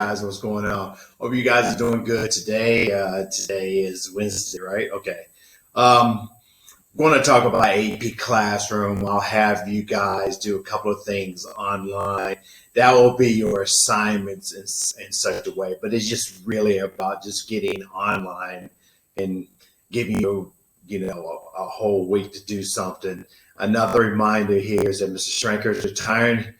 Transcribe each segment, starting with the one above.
guys, what's going on? Hope you guys are doing good today. Today is Wednesday, right? Okay. Um, going to talk about AP Classroom. I'll have you guys do a couple of things online. That will be your assignments in such a way, but it's just really about just getting online and giving you, a whole week to do something. Another reminder here is that Mr. Schranker is retiring.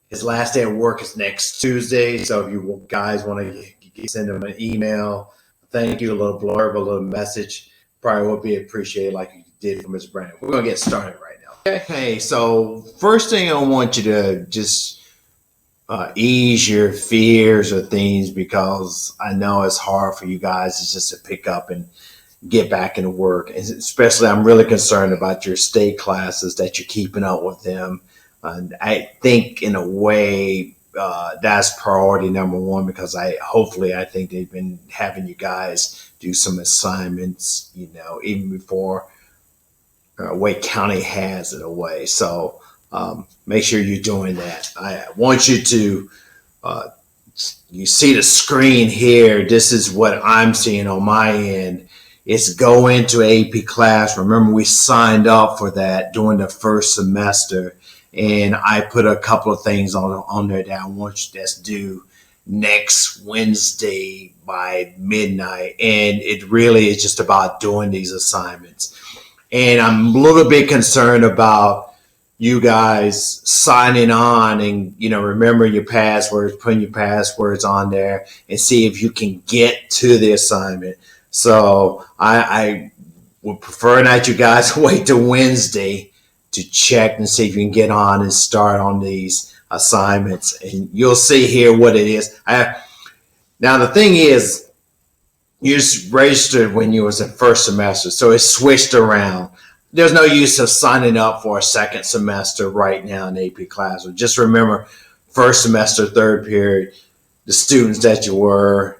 His last day of work is next Tuesday. So if you guys want to send him an email, thank you, a little blurb, a little message, probably would be appreciated like you did for Ms. Brandon. We're going to get started right now. Okay, so first thing I want you to just ease your fears or things, because I know it's hard for you guys just to pick up and get back into work. And especially, I'm really concerned about your state classes, that you're keeping up with them. And I think in a way that's priority number one, because I think they've been having you guys do some assignments, even before Wake County has it away. So make sure you're doing that. I want you to, you see the screen here. This is what I'm seeing on my end. It's go into AP class. Remember, we signed up for that during the first semester. And I put a couple of things on there that I want you to do next Wednesday by midnight. And it really is just about doing these assignments. And I'm a little bit concerned about you guys signing on and, remember your passwords, putting your passwords on there and see if you can get to the assignment. So I would prefer that you guys wait till Wednesday to check and see if you can get on and start on these assignments. And you'll see here what it is. Now, the thing is, you just registered when you was in first semester, so it switched around. There's no use of signing up for a second semester right now in AP class. So just remember, first semester, third period, the students that you were,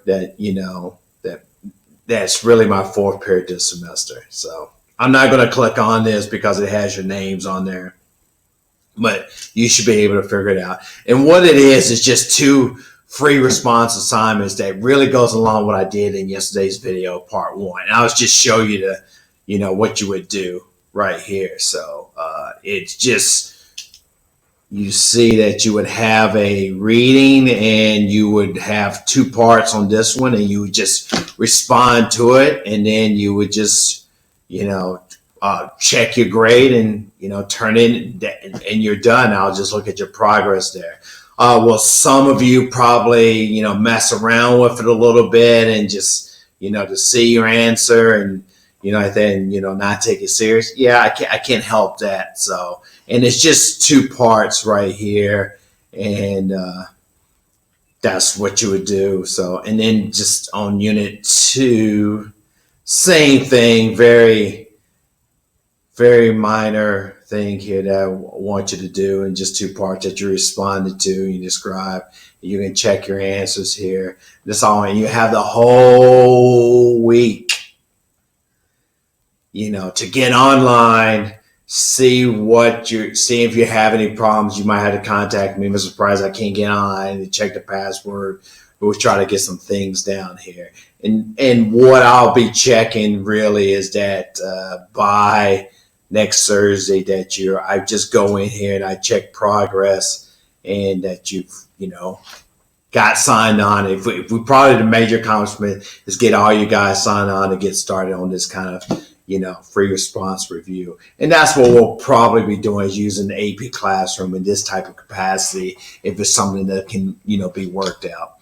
that's really my fourth period this semester. So I'm not going to click on this because it has your names on there, but you should be able to figure it out. And what it is just two free response assignments that really goes along what I did in yesterday's video, part one. And I was just show you what you would do right here. So it's just, you see that you would have a reading and you would have two parts on this one, and you would just respond to it. And then you would just, check your grade and, turn in and you're done. I'll just look at your progress there. Well, some of you probably, mess around with it a little bit and just, to see your answer and, then, not take it serious. Yeah, I can't help that. So, and it's just two parts right here. And, that's what you would do. So, and then just on unit 2, same thing, very minor thing here that I want you to do, and just two parts that you responded to, you describe. You can check your answers here. That's all, and you have the whole week, to get online, see if you have any problems. You might have to contact me. I'm surprised I can't get online and check the password. We'll try to get some things down here. And what I'll be checking really is that by next Thursday that I just go in here and I check progress and that you've, got signed on. If we probably the major accomplishment is get all you guys signed on to get started on this kind of, free response review. And that's what we'll probably be doing, is using the AP Classroom in this type of capacity if it's something that can, be worked out.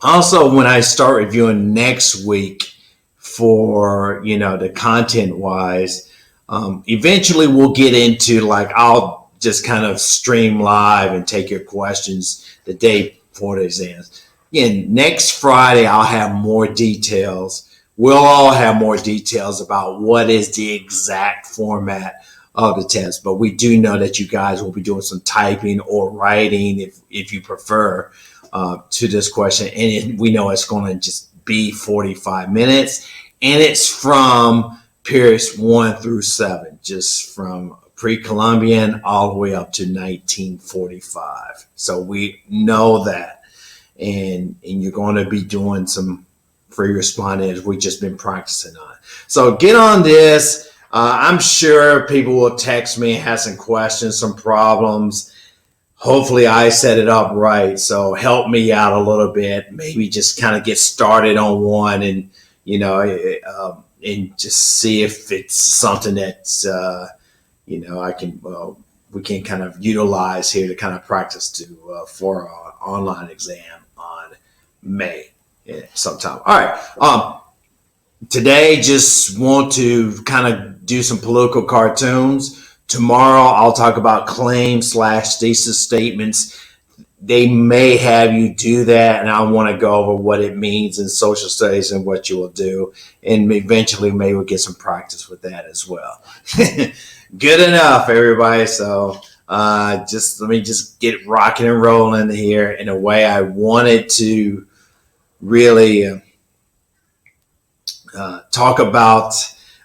Also, when I start reviewing next week for, the content wise, eventually we'll get into I'll just kind of stream live and take your questions the day before the exams. Again, next Friday, I'll have more details. We'll all have more details about what is the exact format of the test, but we do know that you guys will be doing some typing or writing if you prefer to this question. And we know it's going to just be 45 minutes, and it's from periods 1 through 7, just from pre-Columbian all the way up to 1945. So we know that. and you're going to be doing some free responding as we've just been practicing on. So get on this. I'm sure people will text me and have some questions, some problems. Hopefully I set it up right. So help me out a little bit. Maybe just kind of get started on one, and and just see if it's something that's I can we can kind of utilize here to kind of practice for our online exam on May sometime. All right. Today, just want to kind of do some political cartoons. Tomorrow, I'll talk about claims/thesis statements. They may have you do that, and I want to go over what it means in social studies and what you will do, and eventually maybe we'll get some practice with that as well. Good enough, everybody. So let me just get rocking and rolling here in a way I wanted to really talk about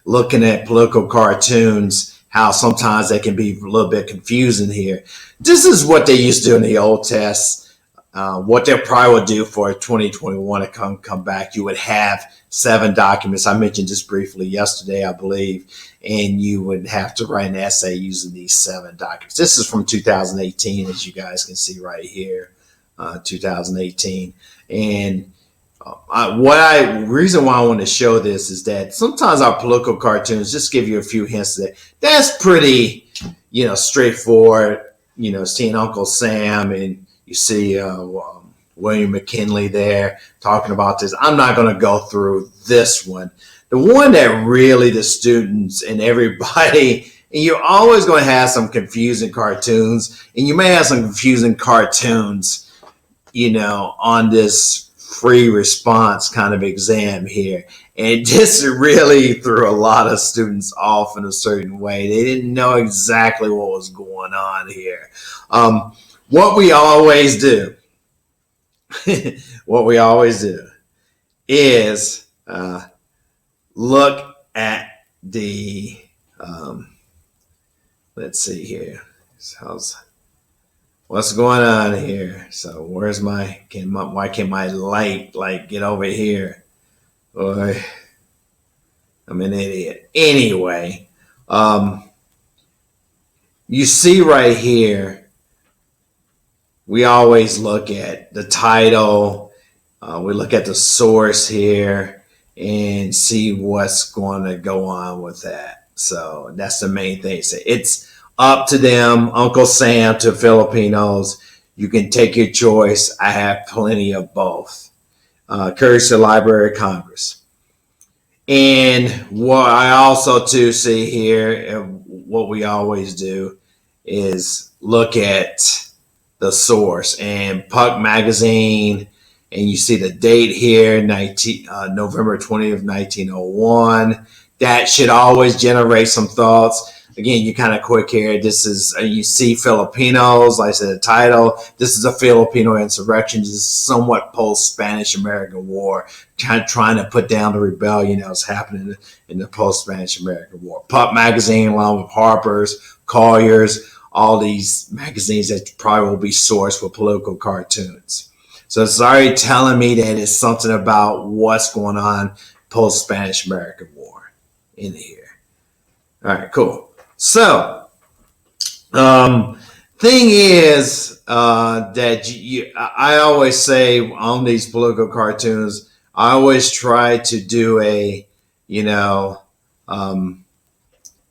looking at political cartoons, how sometimes they can be a little bit confusing here. This is what they used to do in the old tests. What they probably would do for 2021 to come back, you would have 7 documents. I mentioned this briefly yesterday, I believe, and you would have to write an essay using these 7 documents. This is from 2018, as you guys can see right here, 2018. And reason why I want to show this is that sometimes our political cartoons just give you a few hints that's pretty, straightforward. Seeing Uncle Sam, and you see William McKinley there talking about this. I'm not going to go through this one. The one that really the students and everybody, and you're always going to have some confusing cartoons, and you may have some confusing cartoons, on this free response kind of exam here. And this really threw a lot of students off in a certain way. They didn't know exactly what was going on here. What we always do is look at the, let's see here. What's going on here? So why can my light get over here? Boy, I'm an idiot. Anyway, you see right here, we always look at the title. We look at the source here and see what's going to go on with that. So that's the main thing. So it's up to them, Uncle Sam to Filipinos. You can take your choice. I have plenty of both. Courage to the Library of Congress. And what I also too see here, what we always do is look at the source, and Puck Magazine, and you see the date here, November 20th, 1901. That should always generate some thoughts. Again, you kind of quick here. This is, you see Filipinos, like I said, the title. This is a Filipino insurrection. This is somewhat post-Spanish American War, trying to put down the rebellion that was happening in the post-Spanish American War. Puck Magazine, along with Harper's, Collier's, all these magazines that probably will be sourced for political cartoons. So it's already telling me that it's something about what's going on post-Spanish American War in here. All right, cool. So, thing is that I always say on these political cartoons, I always try to do a,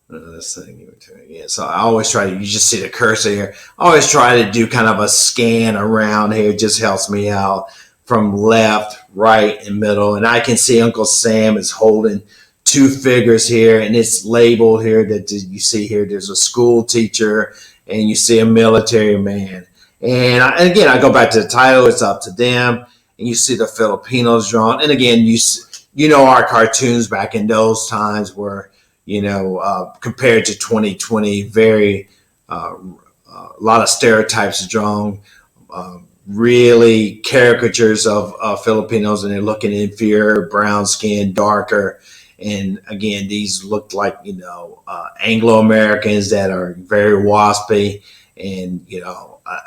this thing. Yeah, so I always try to, you just see the cursor here. I always try to do kind of a scan around here. It just helps me out from left, right, and middle. And I can see Uncle Sam is holding 2 figures here, and it's labeled here that you see here. There's a school teacher, and you see a military man. And again, I go back to the title. It's up to them, and you see the Filipinos drawn. And again, our cartoons back in those times were, compared to 2020, very a lot of stereotypes drawn. Really caricatures of Filipinos, and they're looking inferior, brown skin, darker. And again, these look like, Anglo-Americans that are very waspy and,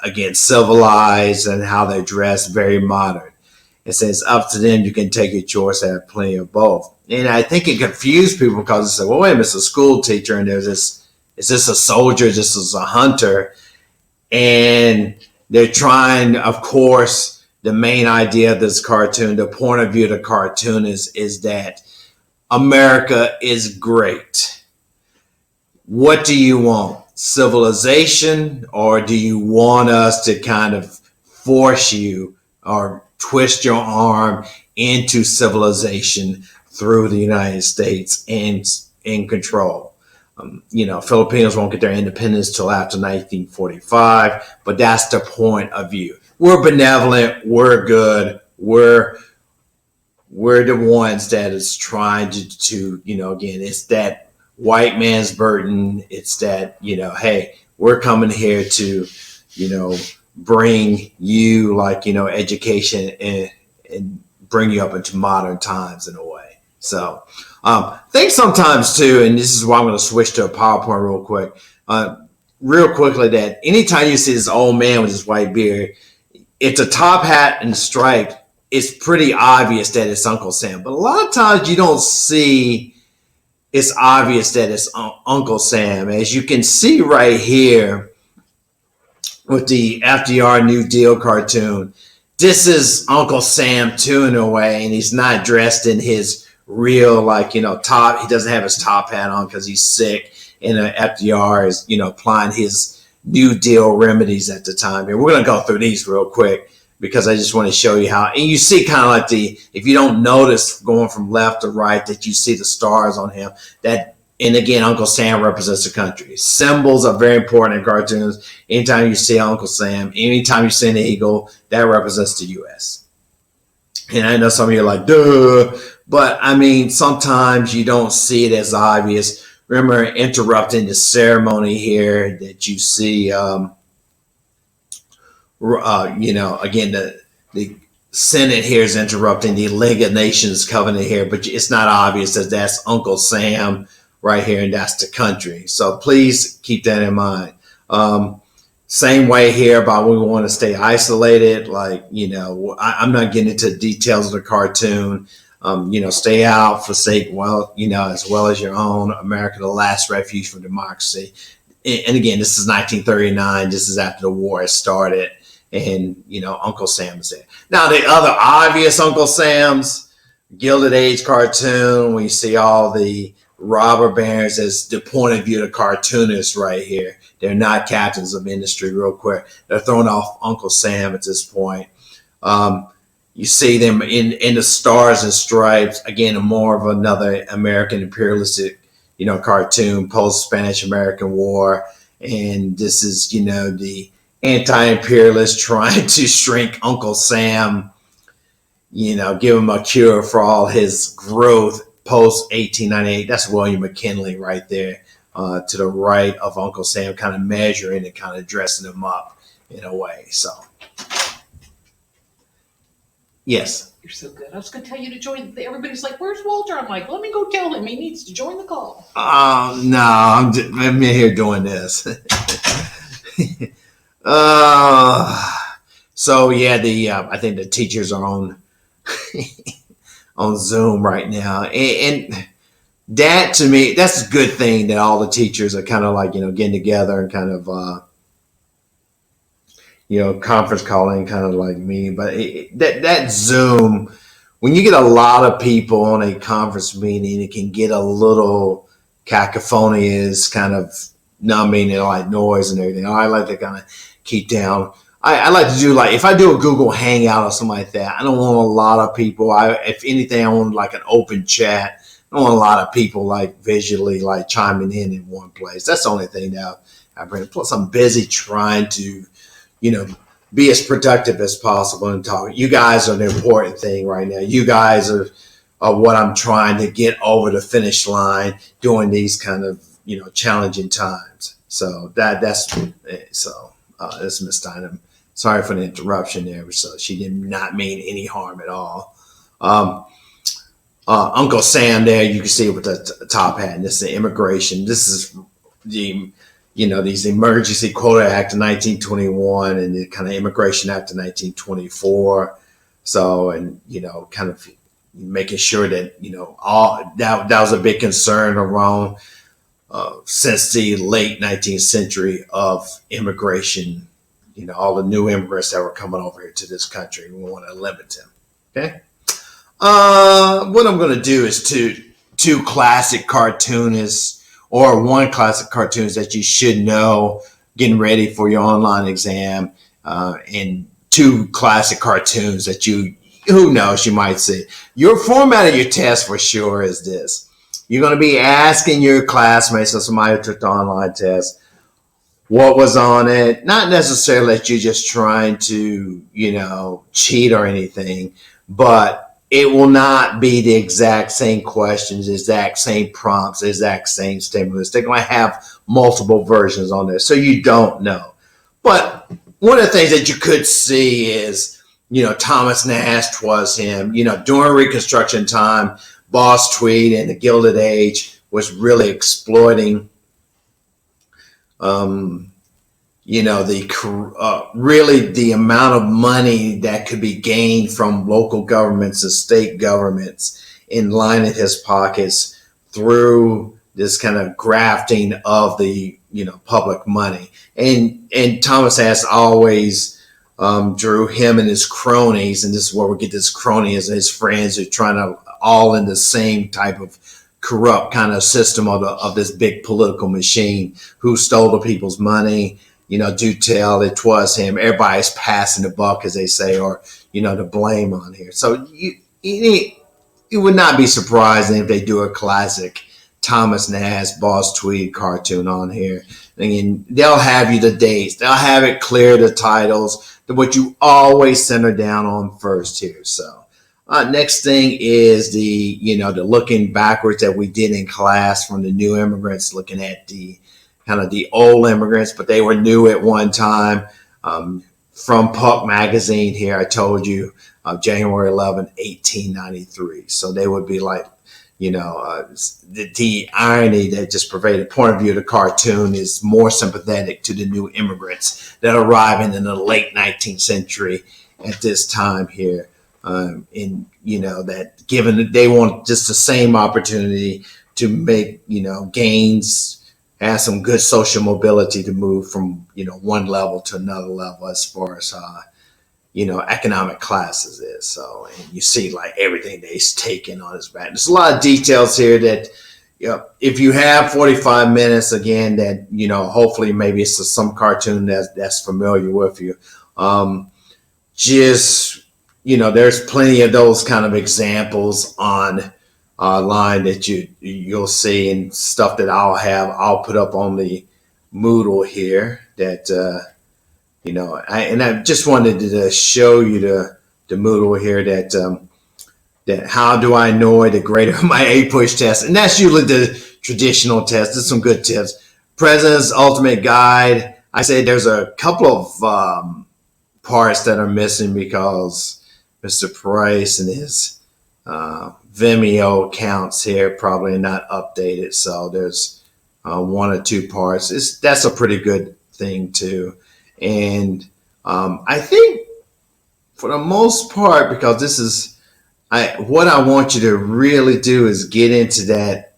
again, civilized and how they dress, very modern. It says up to them. You can take your choice. I have plenty of both. And I think it confused people because they said, well, wait a minute, it's a school teacher and there's this, is this a soldier? This is a hunter. And they're trying, of course, the main idea of this cartoon, the point of view of the cartoon is that America is great. What do you want? Civilization, or do you want us to kind of force you or twist your arm into civilization through the United States and in control? Filipinos won't get their independence till after 1945, but that's the point of view. We're benevolent. We're good. We're the ones that is trying to again, it's that white man's burden. It's that, hey, we're coming here to, bring you education and bring you up into modern times in a way. So think sometimes too, and this is why I'm going to switch to a PowerPoint real quickly, that anytime you see this old man with his white beard, it's a top hat and stripe. It's pretty obvious that it's Uncle Sam. But a lot of times you don't see it's obvious that it's Uncle Sam. As you can see right here with the FDR New Deal cartoon, this is Uncle Sam too in a way, and he's not dressed in his real top. He doesn't have his top hat on because he's sick, and FDR is applying his New Deal remedies at the time. And we're going to go through these real quick because I just want to show you how. And you see kind of like if you don't notice going from left to right, that you see the stars on him. And again, Uncle Sam represents the country. Symbols are very important in cartoons. Anytime you see Uncle Sam, anytime you see an eagle, that represents the U.S. And I know some of you are like, duh. But I mean, sometimes you don't see it as obvious. Remember, interrupting the ceremony here that you see, again, the Senate here is interrupting the League of Nations covenant here, but it's not obvious that that's Uncle Sam right here, and that's the country. So please keep that in mind. Same way here about we want to stay isolated. I'm not getting into details of the cartoon. Stay out, forsake as well as your own. America, the last refuge for democracy. And again, this is 1939. This is after the war has started. And, Uncle Sam is there. Now, the other obvious Uncle Sam's, Gilded Age cartoon, we see all the robber barons as the point of view of the cartoonists right here. They're not captains of industry, real quick. They're throwing off Uncle Sam at this point. You see them in the Stars and Stripes, again, more of another American imperialistic, cartoon, post-Spanish American War. And this is, the anti-imperialist trying to shrink Uncle Sam, give him a cure for all his growth post 1898. That's William McKinley right there to the right of Uncle Sam, kind of measuring and kind of dressing him up in a way. So, yes. You're so good. I was going to tell you to join. Everybody's like, "Where's Walter?" I'm like, "Let me go tell him he needs to join the call." No, I'm in here doing this. So yeah, I think the teachers are on on Zoom right now, and that to me, that's a good thing that all the teachers are kind of getting together and kind of conference calling, kind of like meeting. But that Zoom, when you get a lot of people on a conference meeting, it can get a little cacophonious, kind of numbing and like noise and everything. I like to kind of keep down. I like to do if I do a Google Hangout or something like that, I don't want a lot of people. If anything, I want an open chat. I don't want a lot of people visually chiming in one place. That's the only thing that I bring. Plus, I'm busy trying to, be as productive as possible and talk. You guys are the important thing right now. You guys are what I'm trying to get over the finish line during these kind of challenging times. So that's Miss Steinem. Sorry for the interruption there. So she did not mean any harm at all. Uncle Sam there, you can see with the top hat. And this is the immigration. This is the these Emergency Quota Act of 1921 and the kind of Immigration Act of 1924. So, and, kind of making sure that, all that was a big concern around since the late 19th century of immigration, all the new immigrants that were coming over here to this country. We want to limit them. Okay. What I'm going to do is two classic cartoonists, or one classic cartoonist that you should know getting ready for your online exam, and two classic cartoons that who knows, you might see. Your format of your test for sure is this. You're going to be asking your classmates or somebody who took the online test what was on it. Not necessarily that you're just trying to, cheat or anything, but it will not be the exact same questions, exact same prompts, exact same stimulus. They're going to have multiple versions on there, so you don't know. But one of the things that you could see is, Thomas Nast was him. During Reconstruction time, Boss Tweed and the Gilded Age was really exploiting, really the amount of money that could be gained from local governments and state governments in lining his pockets through this kind of grafting of the public money. And Thomas Nast always drew him and his cronies, and this is where we get this cronies and his friends who are trying to all in the same type of corrupt kind of system of this big political machine. Who stole the people's money? Do tell it was him. Everybody's passing the buck, as they say, or the blame on here. So you would not be surprising if they do a classic Thomas Nast, Boss Tweed cartoon on here. And they'll have you the dates. They'll have it clear, the titles, what you always center down on first here. So next thing is the looking backwards that we did in class from the new immigrants, looking at the kind of the old immigrants, but they were new at one time. From Puck magazine here, I told you, January 11, 1893. So they would be like, the irony that just pervaded the point of view of the cartoon is more sympathetic to the new immigrants that are arriving in the late 19th century at this time here. That given that they want just the same opportunity to make, gains, have some good social mobility to move from, one level to another level as far as, economic classes is. So, and you see like everything that he's taken on his back. There's a lot of details here that, if you have 45 minutes, again, that, hopefully maybe it's some cartoon that's familiar with you. There's plenty of those kind of examples online that you'll see, and stuff that I'll put up on the Moodle here that, I just wanted to show you the Moodle here that how do I know the grade of my APUSH test? And that's usually the traditional test. There's some good tips. President's Ultimate Guide. I say there's a couple of parts that are missing because Mr. Price and his Vimeo accounts here probably not updated. So there's one or two parts. That's a pretty good thing too. And I think for the most part, because this is what I want you to really do is get into that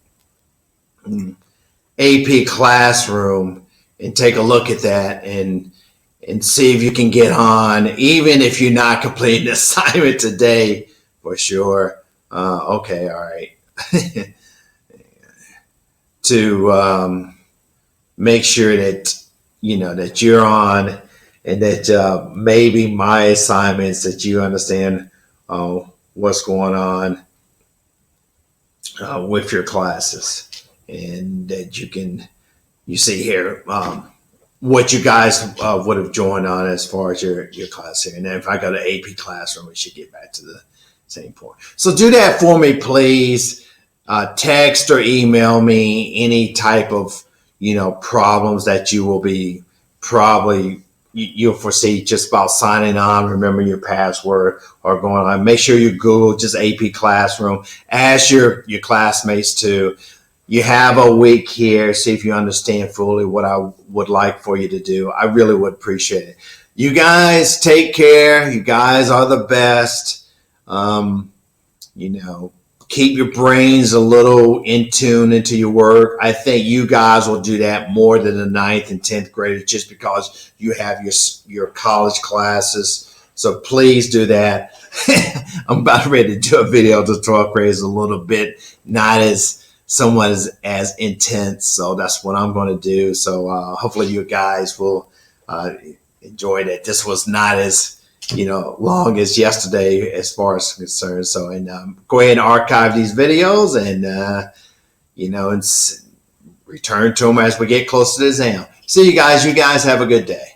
AP classroom and take a look at that and see if you can get on, even if you're not completing the assignment today, for sure. Okay, all right. To make sure that that you're on, and that maybe my assignments, that you understand what's going on with your classes, and that you see here what you guys would have joined on as far as your class here. And then if I go to AP Classroom, we should get back to the same point. So do that for me, please. Text or email me any type of problems that you will be you'll foresee just about signing on, remember your password, or going on. Make sure you Google just AP Classroom. Ask your classmates to you have a week here. See if you understand fully what I would like for you to do. I really would appreciate it. You guys take care. You guys are the best. You know, keep your brains a little in tune into your work. I think you guys will do that more than the 9th and 10th graders just because you have your college classes. So please do that. I'm about ready to do a video to 12th graders a little bit, not as somewhat as intense. So that's what I'm going to do. So hopefully you guys will enjoy it. This was not as long as yesterday as far as concerned. So, and go ahead and archive these videos and, and return to them as we get closer to the exam. See you guys. You guys have a good day.